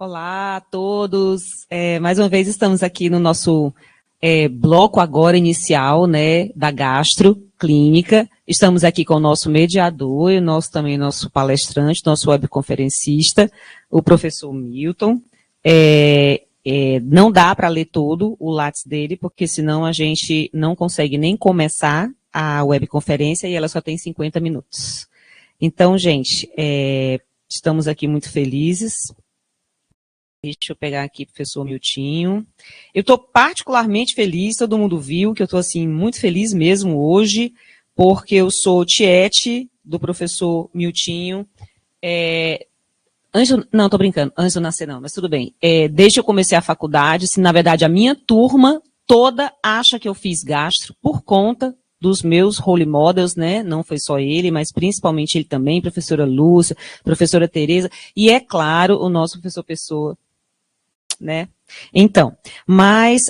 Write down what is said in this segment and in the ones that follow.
Olá a todos. Mais uma vez estamos aqui no nosso bloco agora inicial, né, da gastroclínica. Estamos aqui com o nosso mediador e também nosso palestrante, nosso webconferencista, o professor Milton. Não dá para ler todo o Lattes dele, porque senão a gente não consegue nem começar a webconferência e ela só tem 50 minutos. Então, gente, estamos aqui muito felizes. Deixa eu pegar aqui o professor Miltinho. Eu estou particularmente feliz, todo mundo viu que eu estou assim, muito feliz mesmo hoje, porque eu sou tiete do professor Miltinho. Não, estou brincando, antes de eu nascer não, mas tudo bem. Desde que eu comecei a faculdade, na verdade a minha turma toda acha que eu fiz gastro por conta dos meus role models, né? Não foi só ele, mas principalmente ele também, professora Lúcia, professora Tereza, e é claro, o nosso professor Pessoa, né? Então, mas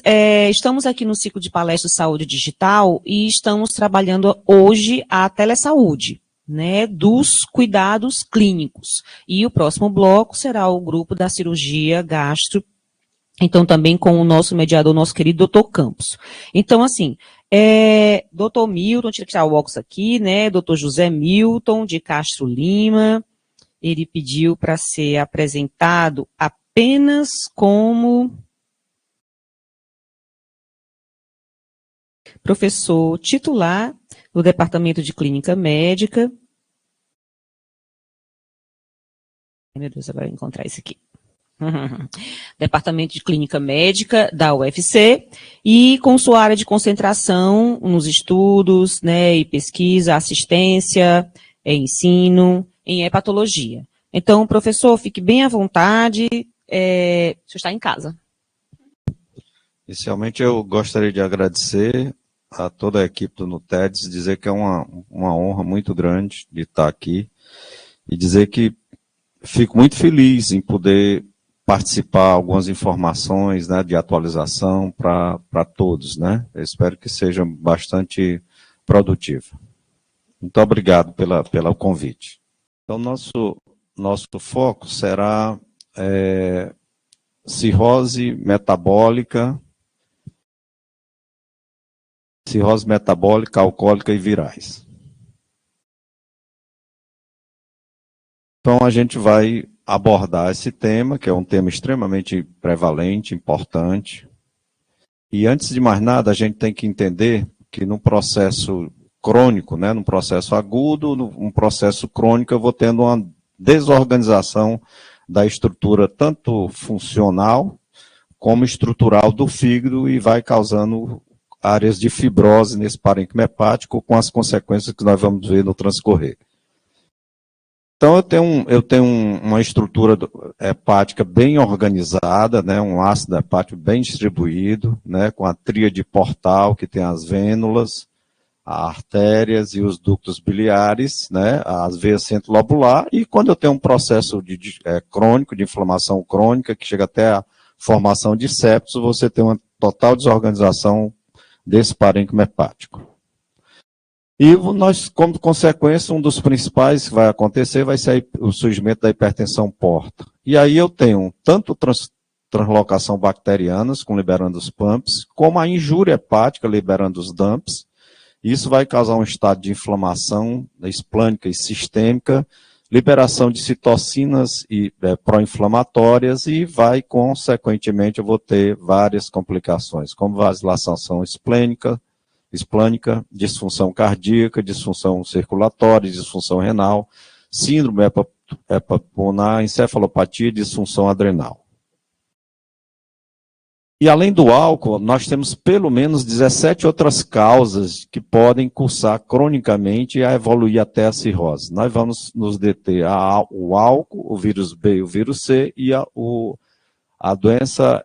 estamos aqui no ciclo de palestras de saúde digital e estamos trabalhando hoje a telesaúde, né, dos cuidados clínicos. E o próximo bloco será o grupo da cirurgia gastro, então também com o nosso mediador, nosso querido doutor Campos. Então, assim, doutor Milton, deixa eu tirar o óculos aqui, né, doutor José Milton de Castro Lima, ele pediu para ser apresentado apenas como professor titular do Departamento de Clínica Médica. Meu Deus, agora eu vou encontrar isso aqui. Departamento de Clínica Médica da UFC e com sua área de concentração nos estudos, né, e pesquisa, assistência, ensino, em hepatologia. Então, professor, fique bem à vontade, o senhor está em casa. Inicialmente, eu gostaria de agradecer a toda a equipe do NUTEDS, dizer que é uma honra muito grande de estar aqui e dizer que fico muito feliz em poder participar algumas informações, né, de atualização para todos, né? Eu espero que seja bastante produtivo. Muito obrigado pelo convite. Então, nosso foco será cirrose metabólica, alcoólica e virais. Então, a gente vai abordar esse tema, que é um tema extremamente prevalente, importante. E, antes de mais nada, a gente tem que entender que no processo crônico, né, no processo agudo, num processo crônico, eu vou tendo uma desorganização da estrutura tanto funcional como estrutural do fígado e vai causando áreas de fibrose nesse parênquima hepático com as consequências que nós vamos ver no transcorrer. Então, eu tenho uma estrutura hepática bem organizada, né, um ácido hepático bem distribuído, né, com a tríade portal, que tem as vênulas, as artérias e os ductos biliares, né, as veias centrolobular, e quando eu tenho um processo crônico, de inflamação crônica, que chega até a formação de septos, você tem uma total desorganização desse parênquima hepático. E nós, como consequência, um dos principais que vai acontecer vai ser o surgimento da hipertensão porta. E aí eu tenho tanto translocação bacterianas, com liberando os pumps, como a injúria hepática, liberando os dumps. Isso vai causar um estado de inflamação esplânica e sistêmica, liberação de citocinas e pró-inflamatórias e vai, consequentemente, eu vou ter várias complicações, como vacilação esplênica, disfunção cardíaca, disfunção circulatória, disfunção renal, síndrome hepatopulmonar, encefalopatia e disfunção adrenal. E além do álcool, nós temos pelo menos 17 outras causas que podem cursar cronicamente e a evoluir até a cirrose. Nós vamos nos deter o álcool, o vírus B e o vírus C e a doença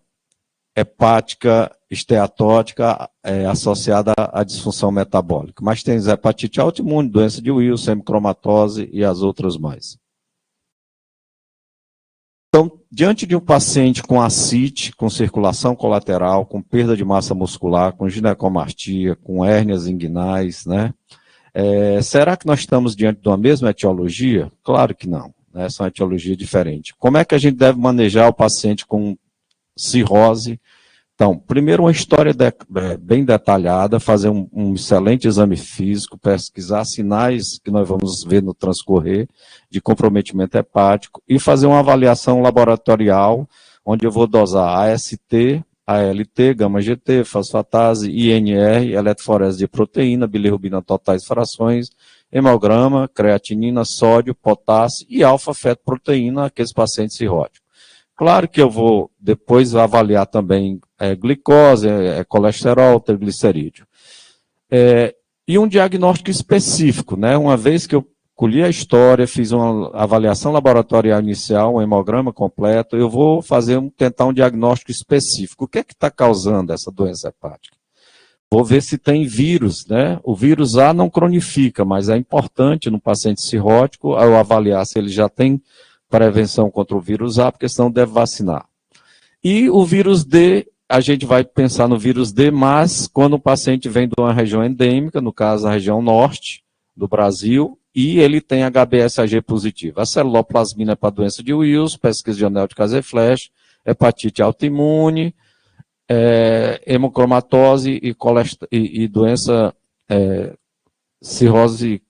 hepática esteatótica associada à disfunção metabólica. Mas tem hepatite autoimune, doença de Wilson, hemocromatose e as outras mais. Então, diante de um paciente com ascite, com circulação colateral, com perda de massa muscular, com ginecomastia, com hérnias inguinais, né? Será que nós estamos diante de uma mesma etiologia? Claro que não. né? São etiologias diferentes. Como é que a gente deve manejar o paciente com cirrose? Então, primeiro uma história bem detalhada, fazer um excelente exame físico, pesquisar sinais que nós vamos ver no transcorrer de comprometimento hepático e fazer uma avaliação laboratorial, onde eu vou dosar AST, ALT, gama-GT, fosfatase, INR, eletroforese de proteína, bilirrubina totais frações, hemograma, creatinina, sódio, potássio e alfa-fetoproteína, aqueles pacientes cirróticos. Claro que eu vou depois avaliar também glicose, colesterol, triglicerídeo. E um diagnóstico específico, né? Uma vez que eu colhi a história, fiz uma avaliação laboratorial inicial, um hemograma completo, eu vou tentar um diagnóstico específico. O que é que está causando essa doença hepática? Vou ver se tem vírus, né? O vírus A não cronifica, mas é importante no paciente cirrótico eu avaliar se ele já tem prevenção contra o vírus A, porque senão deve vacinar. E o vírus D, a gente vai pensar no vírus D, mas quando o paciente vem de uma região endêmica, no caso a região norte do Brasil, e ele tem HBsAg positivo. A celuloplasmina é para a doença de Wills, pesquisa de anel de Kazé-Flash, hepatite autoimune, hemocromatose e doença cirrose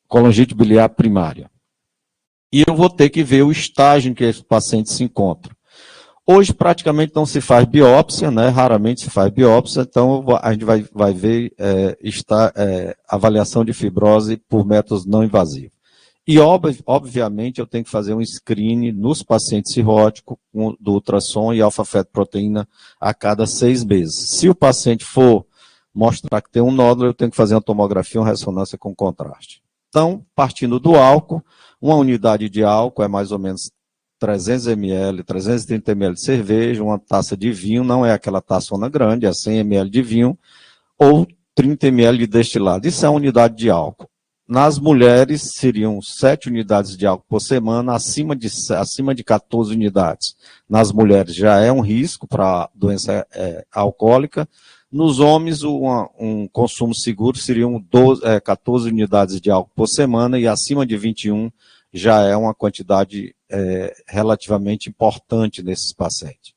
colangite biliar primária. E eu vou ter que ver o estágio em que esse paciente se encontra. Hoje praticamente não se faz biópsia, né? Raramente se faz biópsia, então a gente vai ver avaliação de fibrose por métodos não invasivos. E obviamente eu tenho que fazer um screening nos pacientes cirróticos do ultrassom e alfa-fetoproteína a cada 6 meses. Se o paciente for mostrar que tem um nódulo, eu tenho que fazer uma tomografia, uma ressonância com contraste. Então, partindo do álcool, uma unidade de álcool é mais ou menos 300 ml, 330 ml de cerveja, uma taça de vinho, não é aquela taçona grande, é 100 ml de vinho, ou 30 ml de destilado. Isso é a unidade de álcool. Nas mulheres, seriam 7 unidades de álcool por semana, acima de 14 unidades. Nas mulheres já é um risco para doença alcoólica. Nos homens, um consumo seguro seriam 14 unidades de álcool por semana e acima de 21 já é uma quantidade relativamente importante nesses pacientes.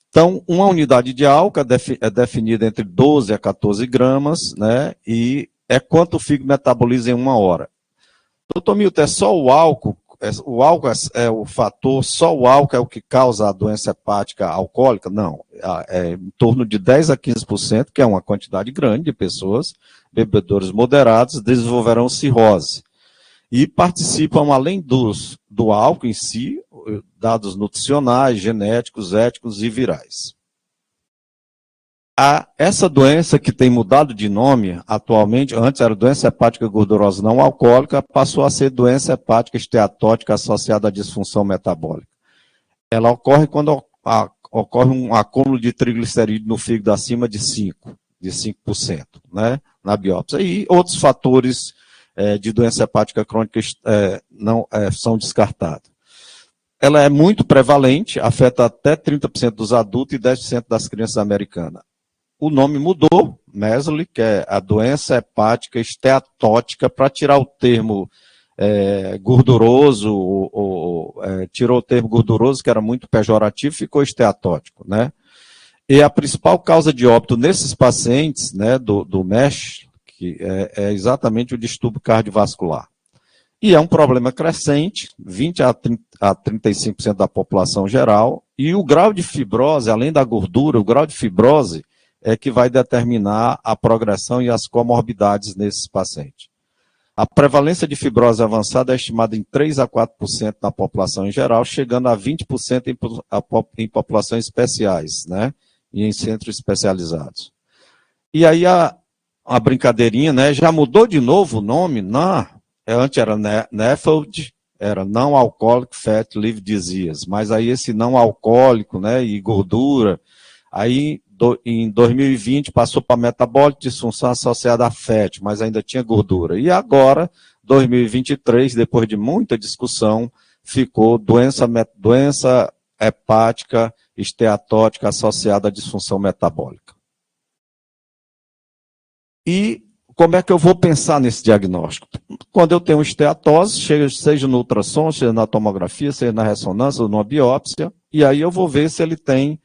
Então, uma unidade de álcool é definida entre 12 a 14 gramas, né, e é quanto o fígado metaboliza em 1 hora. Doutor Milton, é só o álcool é o fator, só o álcool é o que causa a doença hepática alcoólica? Não, é em torno de 10 a 15%, que é uma quantidade grande de pessoas, bebedores moderados, desenvolverão cirrose. E participam, além do álcool em si, dados nutricionais, genéticos, éticos e virais. Essa doença que tem mudado de nome atualmente, antes era doença hepática gordurosa não alcoólica, passou a ser doença hepática esteatótica associada à disfunção metabólica. Ela ocorre quando ocorre um acúmulo de triglicerídeo no fígado acima de 5%, né, na biópsia. E outros fatores de doença hepática crônica não são descartados. Ela é muito prevalente, afeta até 30% dos adultos e 10% das crianças americanas. O nome mudou, MESLI, que é a doença hepática esteatótica, para tirar o termo gorduroso, tirou o termo gorduroso, que era muito pejorativo, ficou esteatótico, né? E a principal causa de óbito nesses pacientes, né, do MESH, que é exatamente o distúrbio cardiovascular. E é um problema crescente, 20 a 35% da população geral, e o grau de fibrose, além da gordura, o grau de fibrose é que vai determinar a progressão e as comorbidades nesses pacientes. A prevalência de fibrose avançada é estimada em 3 a 4% na população em geral, chegando a 20% em populações especiais, né, e em centros especializados. E aí a brincadeirinha, né, já mudou de novo o nome? Não, antes era NAFLD, era não alcoholic fat liver disease, mas aí esse não alcoólico, né, e gordura, aí em 2020 passou para metabólico, disfunção associada a fat, mas ainda tinha gordura. E agora, 2023, depois de muita discussão, ficou doença hepática esteatótica associada à disfunção metabólica. E como é que eu vou pensar nesse diagnóstico? Quando eu tenho esteatose, seja no ultrassom, seja na tomografia, seja na ressonância ou numa biópsia, e aí eu vou ver se ele tem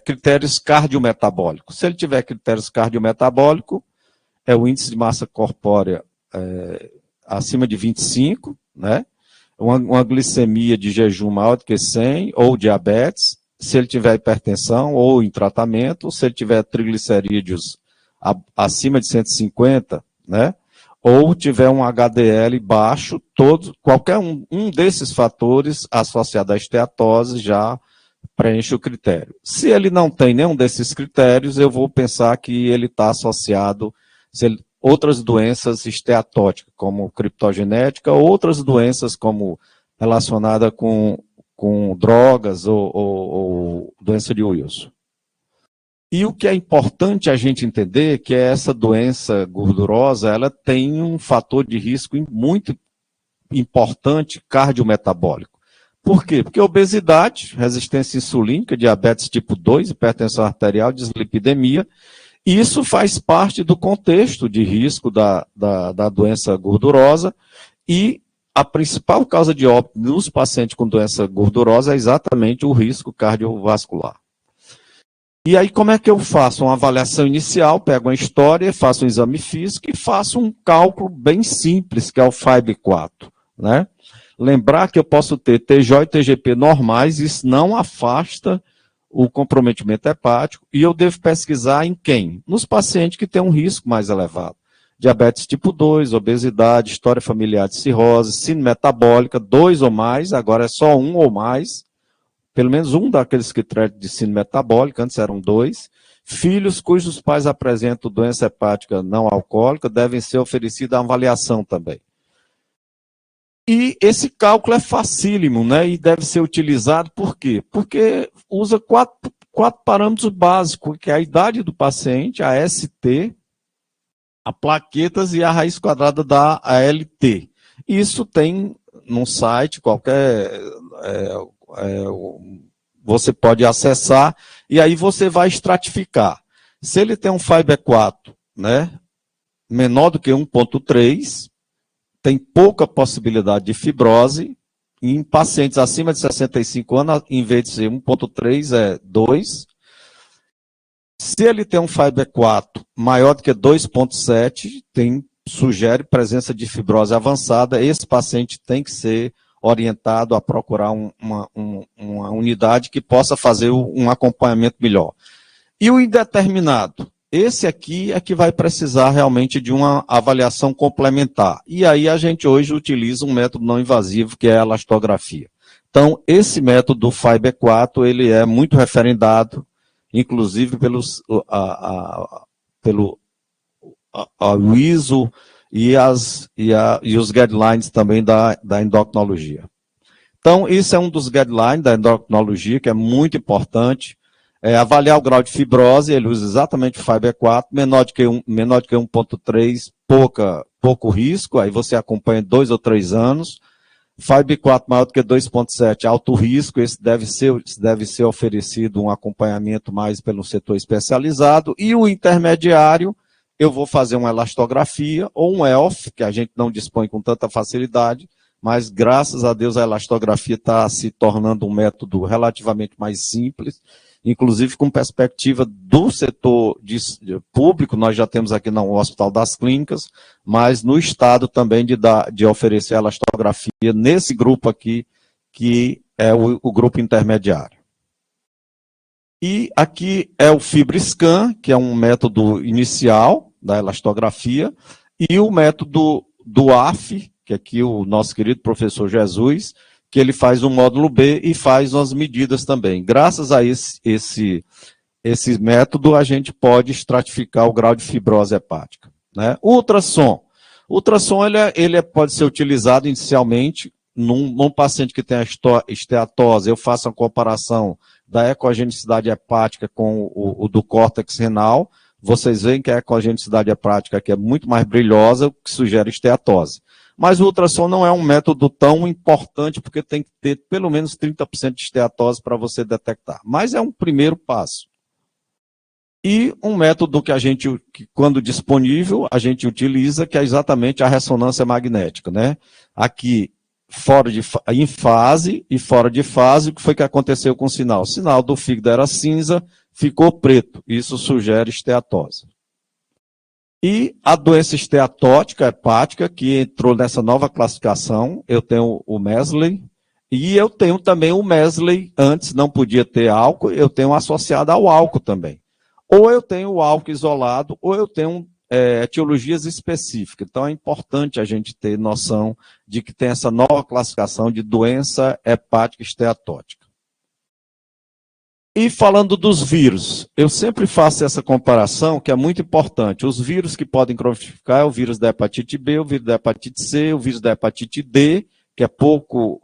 critérios cardiometabólicos. Se ele tiver critérios cardiometabólicos, é o índice de massa corpórea acima de 25, né? Uma glicemia de jejum maior do que 100, ou diabetes, se ele tiver hipertensão ou em tratamento, se ele tiver triglicerídeos acima de 150, né? Ou tiver um HDL baixo, qualquer um desses fatores associado à esteatose já preenche o critério. Se ele não tem nenhum desses critérios, eu vou pensar que ele está associado outras doenças esteatóticas, como criptogenética, outras doenças como relacionada com drogas ou doença de Wilson. E o que é importante a gente entender é que essa doença gordurosa, ela tem um fator de risco muito importante cardiometabólico. Por quê? Porque obesidade, resistência insulínica, diabetes tipo 2, hipertensão arterial, dislipidemia, e isso faz parte do contexto de risco da doença gordurosa, e a principal causa de óbito nos pacientes com doença gordurosa é exatamente o risco cardiovascular. E aí, como é que eu faço? Uma avaliação inicial, pego uma história, faço um exame físico e faço um cálculo bem simples, que é o FIBE-4, né? Lembrar que eu posso ter TJ e TGP normais, isso não afasta o comprometimento hepático, e eu devo pesquisar em quem? Nos pacientes que têm um risco mais elevado. Diabetes tipo 2, obesidade, história familiar de cirrose, síndrome metabólica, 2 ou mais, agora é só 1 ou mais, pelo menos um daqueles critérios de síndrome metabólica, antes eram 2. Filhos cujos pais apresentam doença hepática não alcoólica devem ser oferecidos a avaliação também. E esse cálculo é facílimo, né? E deve ser utilizado por quê? Porque usa quatro parâmetros básicos, que é a idade do paciente, a ST, a plaquetas e a raiz quadrada da ALT. Isso tem num site qualquer, você pode acessar, e aí você vai estratificar. Se ele tem um FIBE-4, né, menor do que 1,3, tem pouca possibilidade de fibrose. Em pacientes acima de 65 anos, em vez de ser 1,3, é 2. Se ele tem um FIBE-4 maior do que 2,7, sugere presença de fibrose avançada, esse paciente tem que ser orientado a procurar uma unidade que possa fazer um acompanhamento melhor. E o indeterminado? Esse aqui é que vai precisar realmente de uma avaliação complementar. E aí a gente hoje utiliza um método não invasivo, que é a elastografia. Então, esse método do FIBE-4, ele é muito referendado, inclusive pelo ISO e os guidelines também da endocrinologia. Então, isso é um dos guidelines da endocrinologia, que é muito importante. Avaliar o grau de fibrose, ele usa exatamente o FIBE-4, menor de que 1,3, pouco risco, aí você acompanha 2 ou 3 anos. FIBE-4 maior do que 2,7, alto risco, esse deve ser oferecido um acompanhamento mais pelo setor especializado. E o intermediário, eu vou fazer uma elastografia ou um ELF, que a gente não dispõe com tanta facilidade, mas graças a Deus a elastografia está se tornando um método relativamente mais simples, inclusive com perspectiva do setor público, nós já temos aqui no Hospital das Clínicas, mas no Estado também de oferecer elastografia nesse grupo aqui, que é o grupo intermediário. E aqui é o FibroScan, que é um método inicial da elastografia, e o método do AF, que aqui o nosso querido professor Jesus, que ele faz um módulo B e faz umas medidas também. Graças a esse método, a gente pode estratificar o grau de fibrose hepática, né? O ultrassom. O ultrassom ele pode ser utilizado inicialmente num paciente que tem a esteatose. Eu faço uma comparação da ecogenicidade hepática com o do córtex renal. Vocês veem que a ecogenicidade hepática aqui é muito mais brilhosa, o que sugere esteatose. Mas o ultrassom não é um método tão importante, porque tem que ter pelo menos 30% de esteatose para você detectar. Mas é um primeiro passo. E um método que quando disponível, a gente utiliza, que é exatamente a ressonância magnética, né? Aqui, em fase e fora de fase, o que foi que aconteceu com o sinal? O sinal do fígado era cinza, ficou preto. Isso sugere esteatose. E a doença esteatótica hepática, que entrou nessa nova classificação, eu tenho o Mesley, e eu tenho também o Mesley, antes não podia ter álcool, eu tenho associado ao álcool também. Ou eu tenho o álcool isolado, ou eu tenho etiologias específicas. Então é importante a gente ter noção de que tem essa nova classificação de doença hepática esteatótica. E falando dos vírus, eu sempre faço essa comparação que é muito importante. Os vírus que podem cronificar é o vírus da hepatite B, o vírus da hepatite C, o vírus da hepatite D, que é pouco,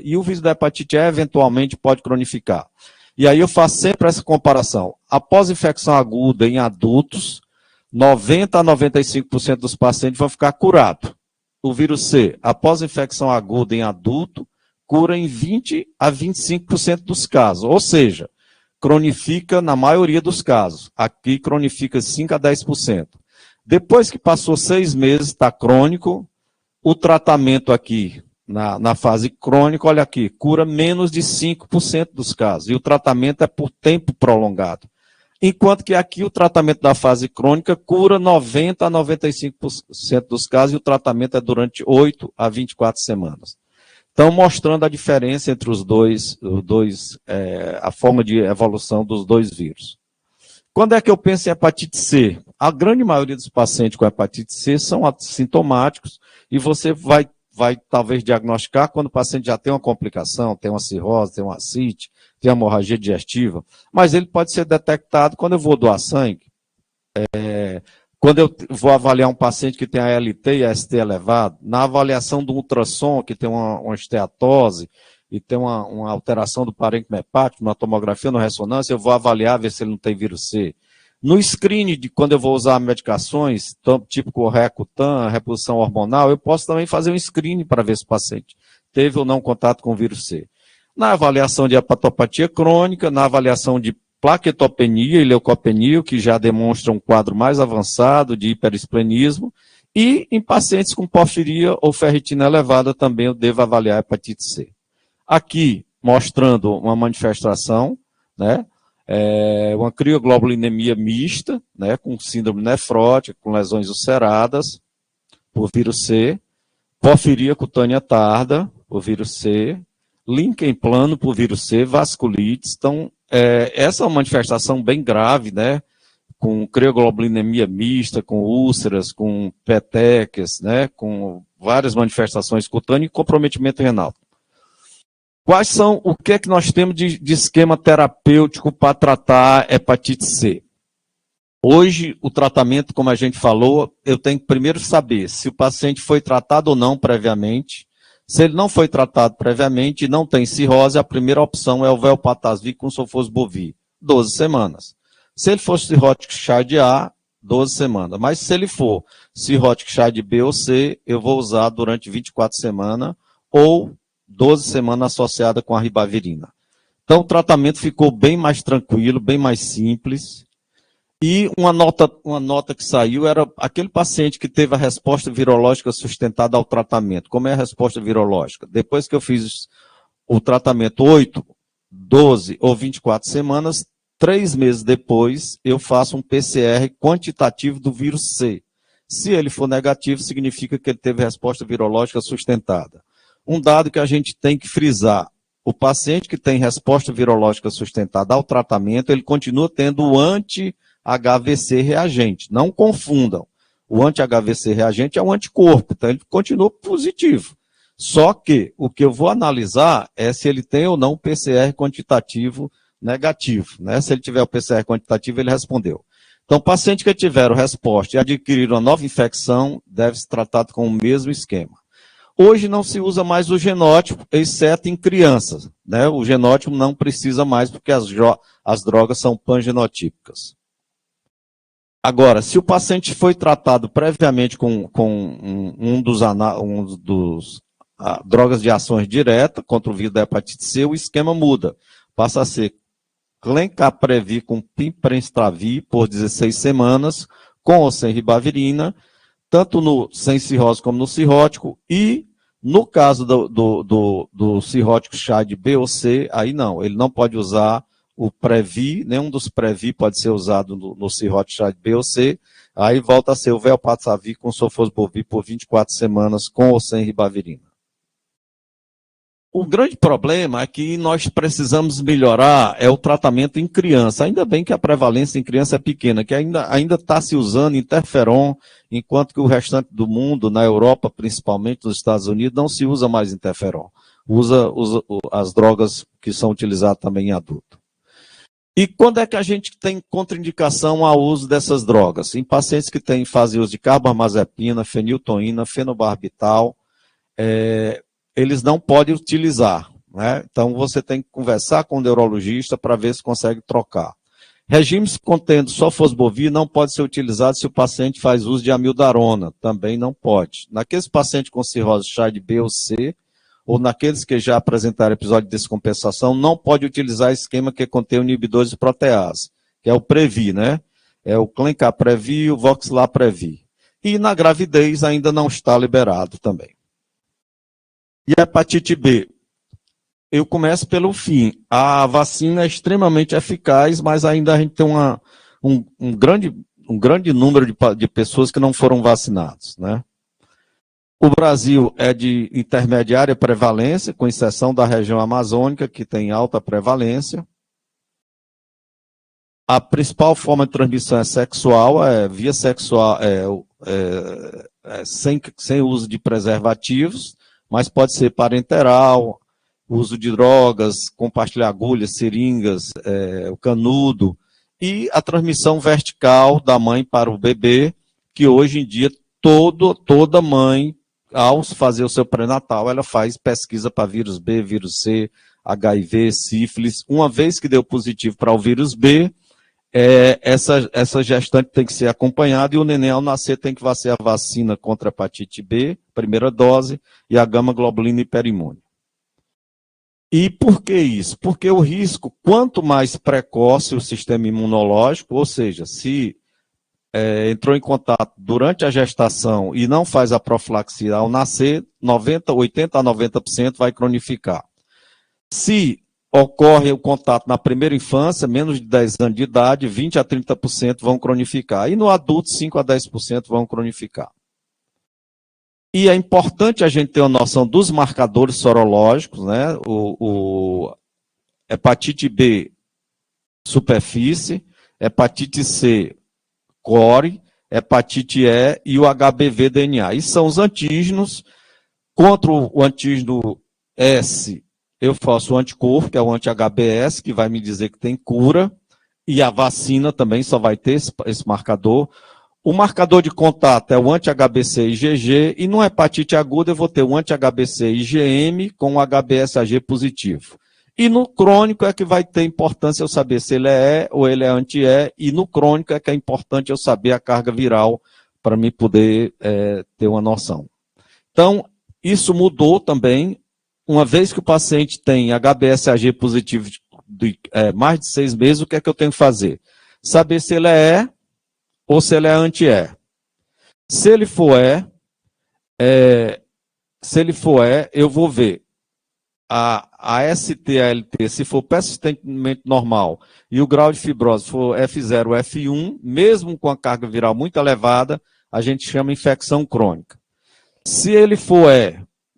e o vírus da hepatite E eventualmente pode cronificar. E aí eu faço sempre essa comparação. Após infecção aguda em adultos, 90 a 95% dos pacientes vão ficar curados. O vírus C, após infecção aguda em adulto, cura em 20 a 25% dos casos. Ou seja, cronifica na maioria dos casos. Aqui cronifica 5 a 10%. Depois que passou 6 meses, está crônico, o tratamento aqui, na fase crônica, olha aqui, cura menos de 5% dos casos. E o tratamento é por tempo prolongado. Enquanto que aqui o tratamento da fase crônica cura 90 a 95% dos casos e o tratamento é durante 8 a 24 semanas. Então, mostrando a diferença entre os dois, a forma de evolução dos dois vírus. Quando é que eu penso em hepatite C? A grande maioria dos pacientes com hepatite C são assintomáticos e você vai talvez diagnosticar quando o paciente já tem uma complicação, tem uma cirrose, tem uma ascite, tem hemorragia digestiva, mas ele pode ser detectado quando eu vou doar sangue. Quando eu vou avaliar um paciente que tem a ALT e a ST elevado, na avaliação do ultrassom, que tem uma esteatose e tem uma alteração do parênquima hepático, na tomografia, na ressonância, eu vou avaliar, ver se ele não tem vírus C. No screening, de quando eu vou usar medicações, tipo Correcutan, reposição hormonal, eu posso também fazer um screening para ver se o paciente teve ou não contato com o vírus C. Na avaliação de hepatopatia crônica, na avaliação de plaquetopenia e leucopenia, que já demonstra um quadro mais avançado de hiperesplenismo, e em pacientes com porfiria ou ferritina elevada também eu devo avaliar a hepatite C. Aqui, mostrando uma manifestação, né, uma crioglobulinemia mista, né, com síndrome nefrótica, com lesões ulceradas, por vírus C, porfiria cutânea tarda, por vírus C, Lincoln plano por vírus C, vasculites. Então, essa é uma manifestação bem grave, né? Com crioglobulinemia mista, com úlceras, com petequias, né? Com várias manifestações cutâneas e comprometimento renal. Quais são, o que é que nós temos de esquema terapêutico para tratar hepatite C? Hoje, o tratamento, como a gente falou, eu tenho que primeiro saber se o paciente foi tratado ou não previamente. Se ele não foi tratado previamente e não tem cirrose, a primeira opção é o velpatasvir com sofosbuvir, 12 semanas. Se ele for cirrótico Child A, 12 semanas. Mas se ele for cirrótico Child B ou C, eu vou usar durante 24 semanas ou 12 semanas associada com a ribavirina. Então o tratamento ficou bem mais tranquilo, bem mais simples. E uma nota que saiu era aquele paciente que teve a resposta virológica sustentada ao tratamento. Como é a resposta virológica? Depois que eu fiz o tratamento 8, 12 ou 24 semanas, 3 meses depois, eu faço um PCR quantitativo do vírus C. Se ele for negativo, significa que ele teve resposta virológica sustentada. Um dado que a gente tem que frisar: o paciente que tem resposta virológica sustentada ao tratamento, ele continua tendo o anti-HVC reagente. Não confundam. O anti-HVC reagente é um anticorpo, então ele continua positivo. Só que o que eu vou analisar é se ele tem ou não PCR quantitativo negativo, né? Se ele tiver o PCR quantitativo, ele respondeu. Então, paciente que tiveram resposta e adquiriram uma nova infecção, deve ser tratado com o mesmo esquema. Hoje não se usa mais o genótipo, exceto em crianças, né? O genótipo não precisa mais, porque as drogas são pangenotípicas. Agora, se o paciente foi tratado previamente com drogas de ações diretas contra o vírus da hepatite C, o esquema muda. Passa a ser Clencaprevir com Piprensitravir por 16 semanas, com ou sem ribavirina, tanto no sem cirrose como no cirrótico, e no caso do cirrótico CHAD B ou C, aí não, ele não pode usar o Previ, nenhum dos Previ pode ser usado no cirrótico CHAD B ou C, aí volta a ser o Velpatasvir com Sofosbuvir por 24 semanas, com ou sem ribavirina. O grande problema é que nós precisamos melhorar o tratamento em criança. Ainda bem que a prevalência em criança é pequena, que ainda está se usando interferon, enquanto que o restante do mundo, na Europa, principalmente nos Estados Unidos, não se usa mais interferon. Usa as drogas que são utilizadas também em adulto. E quando é que a gente tem contraindicação ao uso dessas drogas? Em pacientes que fazem uso de carbamazepina, feniltoína, fenobarbital, eles não podem utilizar, né? Então você tem que conversar com o neurologista para ver se consegue trocar. Regimes contendo sofosbuvir não pode ser utilizado se o paciente faz uso de amiodarona, também não pode. Naqueles pacientes com cirrose CHAD B ou C, ou naqueles que já apresentaram episódio de descompensação, não pode utilizar esquema que contém inibidores de protease, que é o Previ, né? É o Clencaprevir e o Voxilaprevir. E na gravidez ainda não está liberado também. E a hepatite B? Eu começo pelo fim. A vacina é extremamente eficaz, mas ainda a gente tem um grande número de pessoas que não foram vacinadas, né? O Brasil é de intermediária prevalência, com exceção da região amazônica, que tem alta prevalência. A principal forma de transmissão é sexual, via sexual, sem uso de preservativos, mas pode ser parenteral, uso de drogas, compartilhar agulhas, seringas, o canudo, e a transmissão vertical da mãe para o bebê, que hoje em dia toda mãe, ao fazer o seu pré-natal, ela faz pesquisa para vírus B, vírus C, HIV, sífilis. Uma vez que deu positivo para o vírus B, essa gestante tem que ser acompanhada e o neném ao nascer tem que vacinar a vacina contra a hepatite B, primeira dose, e a gama-globulina hiperimune. E por que isso? Porque o risco, quanto mais precoce o sistema imunológico, ou seja, se entrou em contato durante a gestação e não faz a profilaxia ao nascer, 80 a 90% vai cronificar. Se ocorre o contato na primeira infância, menos de 10 anos de idade, 20 a 30% vão cronificar. E no adulto, 5 a 10% vão cronificar. E é importante a gente ter uma noção dos marcadores sorológicos, né? O hepatite B, superfície, hepatite C, core, hepatite E o HBV DNA. Isso são os antígenos. Contra o antígeno S, eu faço o anticorpo, que é o anti-HBS, que vai me dizer que tem cura, e a vacina também só vai ter esse marcador. O marcador de contato é o anti-HBC IgG, e no hepatite aguda eu vou ter o anti-HBC IgM com o HBsAg positivo. E no crônico é que vai ter importância eu saber se ele é E ou ele é anti-E, e no crônico é que é importante eu saber a carga viral para me poder ter uma noção. Então, isso mudou também. Uma vez que o paciente tem HBsAg positivo de mais de 6 meses, o que é que eu tenho que fazer? Saber se ele é E ou se ele é anti-E. Se ele for E, eu vou ver a ST-ALT, se for persistentemente normal, e o grau de fibrose for F0 ou F1, mesmo com a carga viral muito elevada, a gente chama infecção crônica. Se ele for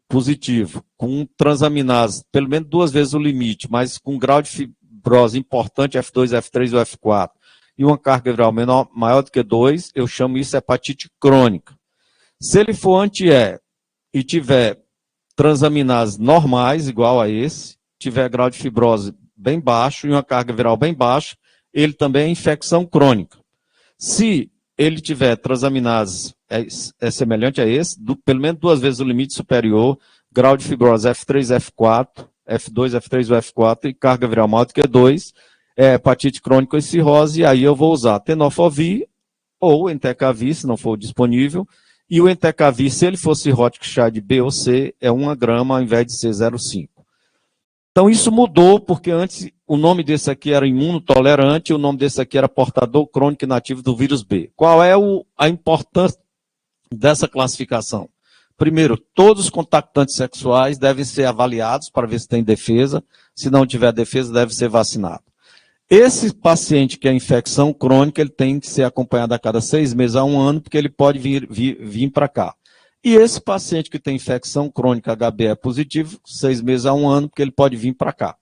positivo, com transaminase, pelo menos 2 vezes o limite, mas com grau de fibrose importante, F2, F3 ou F4, e uma carga viral maior do que 2, eu chamo isso hepatite crônica. Se ele for anti-E e tiver transaminases normais, igual a esse, tiver grau de fibrose bem baixo e uma carga viral bem baixa, ele também é infecção crônica. Se ele tiver transaminases semelhante a esse, pelo menos 2 vezes o limite superior, grau de fibrose F3, F4, F2, F3 ou F4 e carga viral maior do que 2, hepatite crônica e cirrose, e aí eu vou usar tenofovir ou entecavir, se não for disponível, e o entecavir, se ele for cirrótico CHAD B ou C, é 1 grama ao invés de ser 0,5. Então isso mudou, porque antes o nome desse aqui era imunotolerante, e o nome desse aqui era portador crônico inativo do vírus B. Qual é a importância dessa classificação? Primeiro, todos os contactantes sexuais devem ser avaliados para ver se tem defesa. Se não tiver defesa, deve ser vacinado. Esse paciente que é infecção crônica, ele tem que ser acompanhado a cada 6 meses a 1 ano, porque ele pode vir para cá. E esse paciente que tem infecção crônica HBE positivo, 6 meses a 1 ano, porque ele pode vir para cá.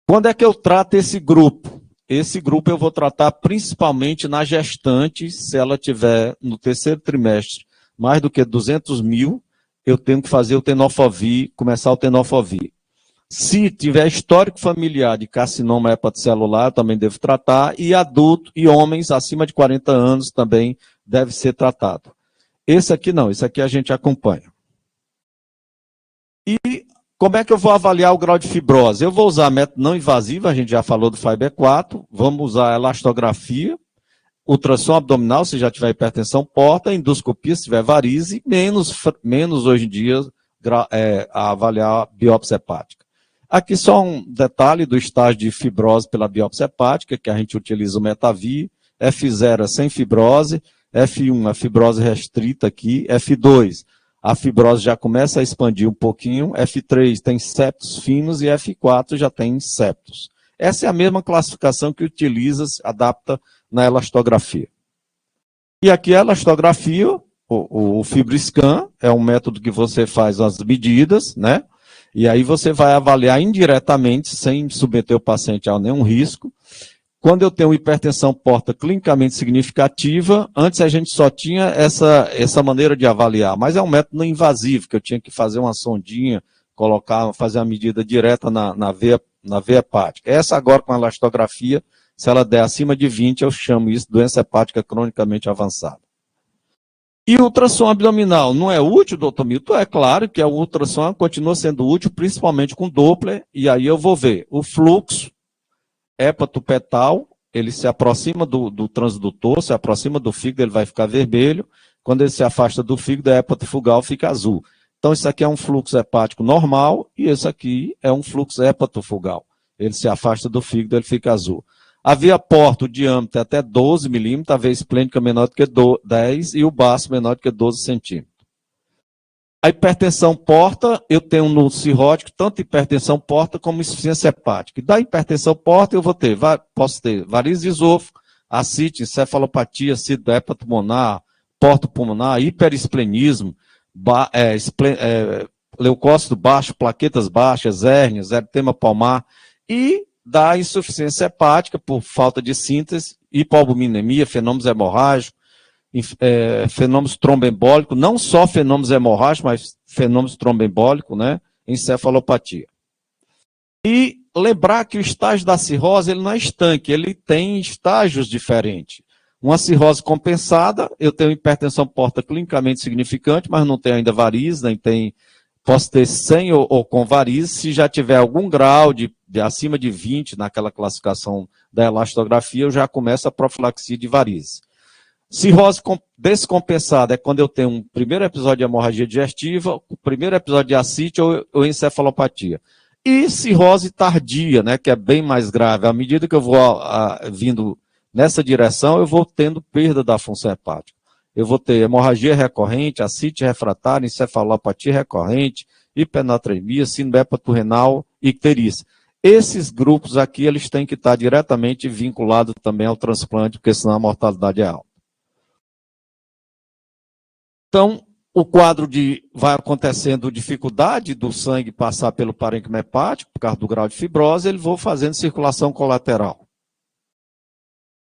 Quando é que eu trato esse grupo? Esse grupo eu vou tratar principalmente na gestante, se ela tiver no terceiro trimestre mais do que 200 mil, eu tenho que fazer o tenofovir, começar o tenofovir. Se tiver histórico familiar de carcinoma hepatocelular, eu também devo tratar, e adulto e homens acima de 40 anos também deve ser tratado. Esse aqui não, esse aqui a gente acompanha. E como é que eu vou avaliar o grau de fibrose? Eu vou usar método não invasivo, a gente já falou do FIBE4, vamos usar elastografia, ultrassom abdominal, se já tiver hipertensão porta, endoscopia, se tiver varize, menos hoje em dia a avaliar a biópsia hepática. Aqui só um detalhe do estágio de fibrose pela biópsia hepática, que a gente utiliza o Metavir, F0 é sem fibrose, F1 a fibrose restrita aqui, F2 a fibrose já começa a expandir um pouquinho, F3 tem septos finos e F4 já tem septos. Essa é a mesma classificação que utiliza, adapta na elastografia. E aqui a elastografia, o FibroScan, é um método que você faz as medidas, né? E aí você vai avaliar indiretamente, sem submeter o paciente a nenhum risco. Quando eu tenho hipertensão porta clinicamente significativa, antes a gente só tinha essa maneira de avaliar, mas é um método não invasivo, que eu tinha que fazer uma sondinha, fazer uma medida direta na veia hepática. Essa agora com a elastografia, se ela der acima de 20, eu chamo isso de doença hepática cronicamente avançada. E o ultrassom abdominal não é útil, doutor Milton? É claro que o ultrassom continua sendo útil, principalmente com Doppler, e aí eu vou ver o fluxo hepatopetal, ele se aproxima do transdutor, se aproxima do fígado, ele vai ficar vermelho, quando ele se afasta do fígado, a hepatofugal fica azul. Então, isso aqui é um fluxo hepático normal, e esse aqui é um fluxo hepatofugal. Ele se afasta do fígado, ele fica azul. A via porta, o diâmetro é até 12 milímetros, a veia esplênica menor do que 10 e o baço menor do que 12 centímetros. A hipertensão porta, eu tenho no cirrótico tanto hipertensão porta como insuficiência hepática. E da hipertensão porta eu posso ter varize de esôfago, ascite, encefalopatia, ácido hepatopulmonar, porto pulmonar, hiperesplenismo, leucócito baixo, plaquetas baixas, hérnias, eritema palmar e da insuficiência hepática por falta de síntese, hipoalbuminemia, fenômenos hemorrágicos, fenômenos tromboembólicos, não só fenômenos hemorrágicos, mas fenômenos tromboembólicos, né? Encefalopatia. E lembrar que o estágio da cirrose, ele não é estanque, ele tem estágios diferentes. Uma cirrose compensada, eu tenho hipertensão porta clinicamente significante, mas não tenho ainda varize, nem tem, posso ter sem ou com varize, se já tiver algum grau de acima de 20 naquela classificação da elastografia, eu já começo a profilaxia de varize. Cirrose descompensada é quando eu tenho um primeiro episódio de hemorragia digestiva, o primeiro episódio de ascite ou encefalopatia. E cirrose tardia, né, que é bem mais grave. À medida que eu vou vindo nessa direção, eu vou tendo perda da função hepática. Eu vou ter hemorragia recorrente, ascite refratária, encefalopatia recorrente, hipernatremia, síndrome hepatorenal e icterícia. Esses grupos aqui, eles têm que estar diretamente vinculados também ao transplante, porque senão a mortalidade é alta. Então, o quadro vai acontecendo dificuldade do sangue passar pelo parênquima hepático, por causa do grau de fibrose, ele vai fazendo circulação colateral.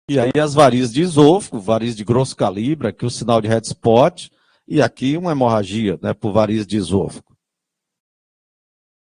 E aí as varizes de esôfago, varizes de grosso calibre, aqui o sinal de red spot, e aqui uma hemorragia, né, por varizes de esôfago.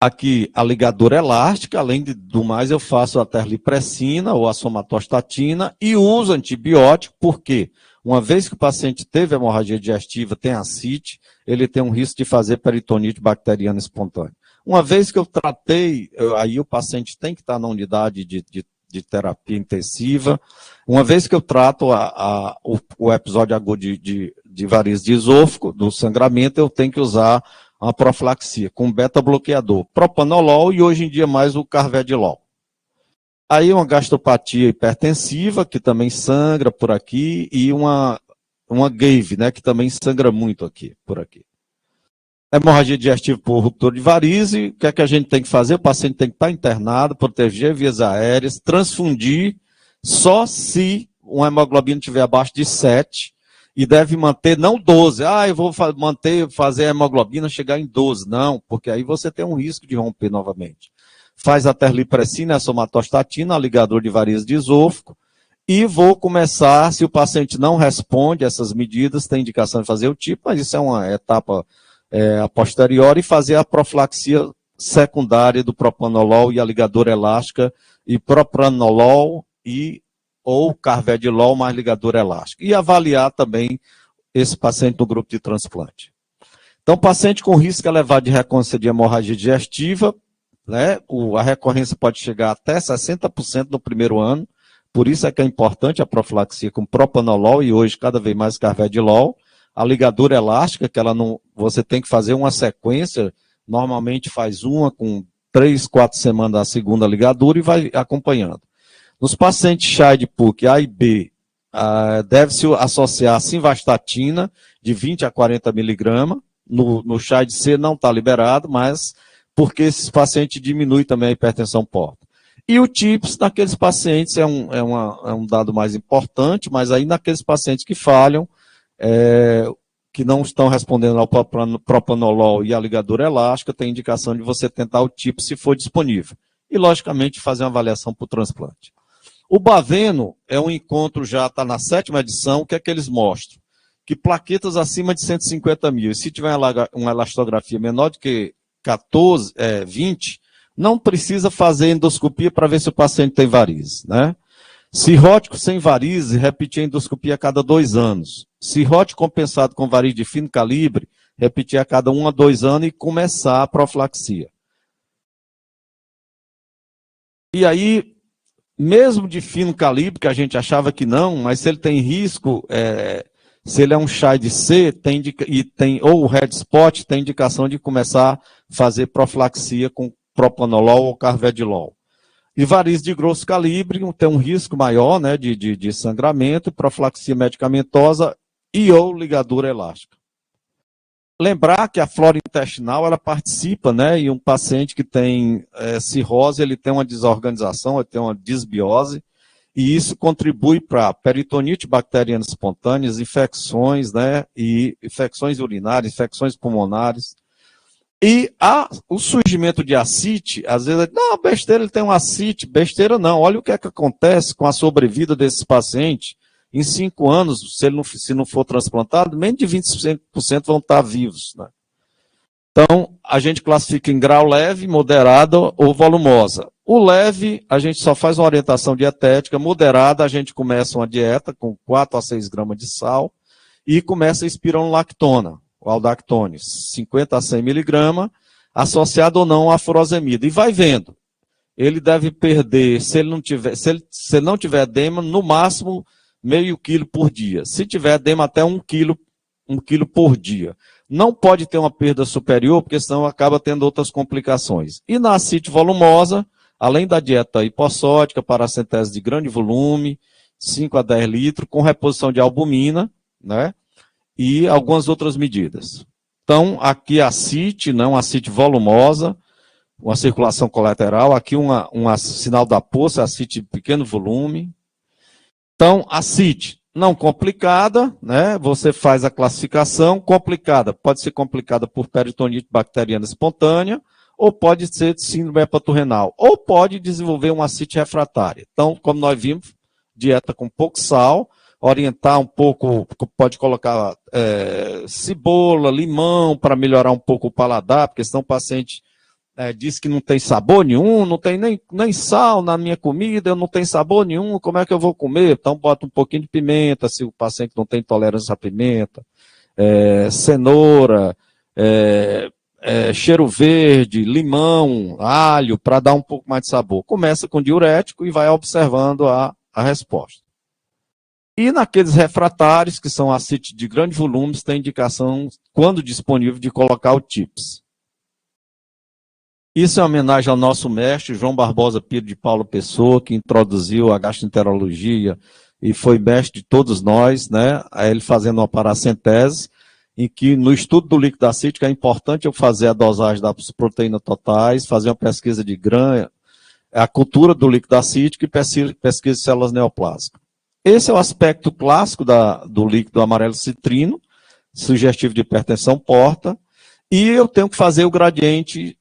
Aqui a ligadura elástica, além do mais eu faço a terlipressina ou a somatostatina e uso antibiótico, porque uma vez que o paciente teve hemorragia digestiva, tem ascite, ele tem um risco de fazer peritonite bacteriana espontânea. Uma vez que eu tratei, aí o paciente tem que estar na unidade de terapia intensiva. Uma vez que eu trato o episódio agudo de varize de esôfago, do sangramento, eu tenho que usar uma profilaxia com beta-bloqueador, propanolol e hoje em dia mais o carvedilol. Aí uma gastopatia hipertensiva, que também sangra por aqui, e uma GAVE, né, que também sangra muito aqui, por aqui. Hemorragia digestiva por ruptura de varize, o que é que a gente tem que fazer? O paciente tem que estar internado, proteger vias aéreas, transfundir só se uma hemoglobina estiver abaixo de 7 e deve manter não 12. Eu vou fazer a hemoglobina chegar em 12. Não, porque aí você tem um risco de romper novamente. Faz a terlipressina, a somatostatina, ligador de varize de esôfago, e vou começar, se o paciente não responde a essas medidas, tem indicação de fazer o tipo, mas isso é uma etapa a posteriori, fazer a profilaxia secundária do propanolol e a ligadura elástica, e propranolol ou carvedilol mais ligadura elástica. E avaliar também esse paciente no grupo de transplante. Então, paciente com risco elevado de recorrência de hemorragia digestiva, né, a recorrência pode chegar até 60% no primeiro ano, por isso é que é importante a profilaxia com propanolol e hoje cada vez mais carvedilol. A ligadura elástica, que você tem que fazer uma sequência, normalmente faz uma com 3, 4 semanas a segunda ligadura e vai acompanhando. Nos pacientes CHAI de PUC A e B, deve-se associar a simvastatina de 20 a 40 miligramas. No CHAI de C não está liberado, mas porque esses pacientes diminuem também a hipertensão porta. E o TIPS naqueles pacientes é um dado mais importante, mas aí naqueles pacientes que falham, que não estão respondendo ao propanolol e à ligadura elástica, tem indicação de você tentar o TIPS se for disponível. E, logicamente, fazer uma avaliação para o transplante. O Baveno é um encontro, já está na 7ª edição, o que é que eles mostram? Que plaquetas acima de 150 mil, e se tiver uma elastografia menor do que 20, não precisa fazer endoscopia para ver se o paciente tem varizes, né? Cirrótico sem varize, repetir a endoscopia a cada 2 anos. Cirrótico compensado com varize de fino calibre, repetir a cada 1 a 2 anos e começar a profilaxia. E aí, mesmo de fino calibre, que a gente achava que não, mas se ele tem risco, se ele é um CHAI de C, ou red spot, tem indicação de começar a fazer profilaxia com propanolol ou carvedilol. E varize de grosso calibre tem um risco maior, né, de sangramento, profilaxia medicamentosa ou ligadura elástica. Lembrar que a flora intestinal, ela participa, né, e um paciente que tem cirrose, ele tem uma desorganização, ele tem uma disbiose, e isso contribui para peritonite bacteriana espontâneas, infecções, né, e infecções urinárias, infecções pulmonares. E o surgimento de ascite, às vezes, não, besteira, ele tem um ascite, besteira não. Olha o que é que acontece com a sobrevida desses pacientes. Em 5 anos, se não for transplantado, menos de 25% vão estar vivos, né? Então, a gente classifica em grau leve, moderada ou volumosa. O leve, a gente só faz uma orientação dietética. Moderada, a gente começa uma dieta com 4 a 6 gramas de sal e começa a espironolactona, o aldactone, 50 a 100 miligramas, associado ou não à furosemida. E vai vendo. Ele deve perder, se ele não tiver edema, no máximo meio quilo por dia. Se tiver edema, até 1 quilo por dia. Não pode ter uma perda superior, porque senão acaba tendo outras complicações. E na ascite volumosa, além da dieta hipossódica, paracentese de grande volume, 5 a 10 litros, com reposição de albumina, né? E algumas outras medidas. Então, aqui a ascite, não ascite volumosa, uma circulação colateral, aqui uma sinal da poça, ascite de pequeno volume. Então, ascite não complicada, né? Você faz a classificação. Complicada, pode ser complicada por peritonite bacteriana espontânea, ou pode ser de síndrome hepatorrenal, ou pode desenvolver uma ascite refratária. Então, como nós vimos, dieta com pouco sal, orientar um pouco, pode colocar cebola, limão, para melhorar um pouco o paladar, porque senão o paciente diz que não tem sabor nenhum, não tem nem sal na minha comida, eu não tenho sabor nenhum, como é que eu vou comer? Então bota um pouquinho de pimenta, se o paciente não tem intolerância à pimenta, cenoura, cheiro verde, limão, alho, para dar um pouco mais de sabor. Começa com diurético e vai observando a resposta. E naqueles refratários, que são ascites de grande volume, tem indicação, quando disponível, de colocar o TIPS. Isso é uma homenagem ao nosso mestre, João Barbosa Pires de Paula Pessoa, que introduziu a gastroenterologia e foi mestre de todos nós, né? Ele fazendo uma paracentese, em que no estudo do líquido acítico é importante eu fazer a dosagem das proteínas totais, fazer uma pesquisa de GRAM, a cultura do líquido acítico e pesquisa de células neoplásicas. Esse é o aspecto clássico do líquido amarelo citrino, sugestivo de hipertensão porta, e eu tenho que fazer o gradiente,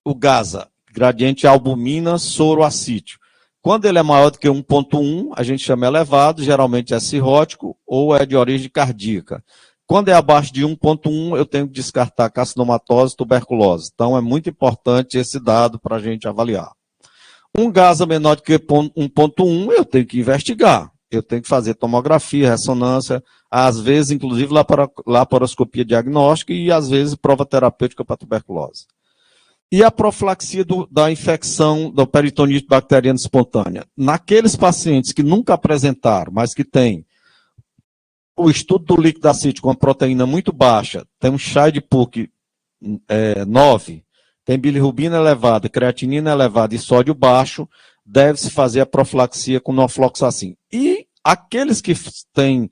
o GASA, gradiente albumina soroacítio. Quando ele é maior do que 1,1, a gente chama elevado, geralmente é cirrótico ou é de origem cardíaca. Quando é abaixo de 1,1, eu tenho que descartar carcinomatose e tuberculose. Então, é muito importante esse dado para a gente avaliar. Um GASA menor do que 1,1, eu tenho que investigar. Eu tenho que fazer tomografia, ressonância, às vezes, inclusive, laparoscopia diagnóstica e, às vezes, prova terapêutica para tuberculose. E a profilaxia da infecção da peritonite bacteriana espontânea. Naqueles pacientes que nunca apresentaram, mas que têm o estudo do líquido acítico com uma proteína muito baixa, tem um Child-Pugh 9, tem bilirrubina elevada, creatinina elevada e sódio baixo, deve-se fazer a profilaxia com norfloxacin. E aqueles que têm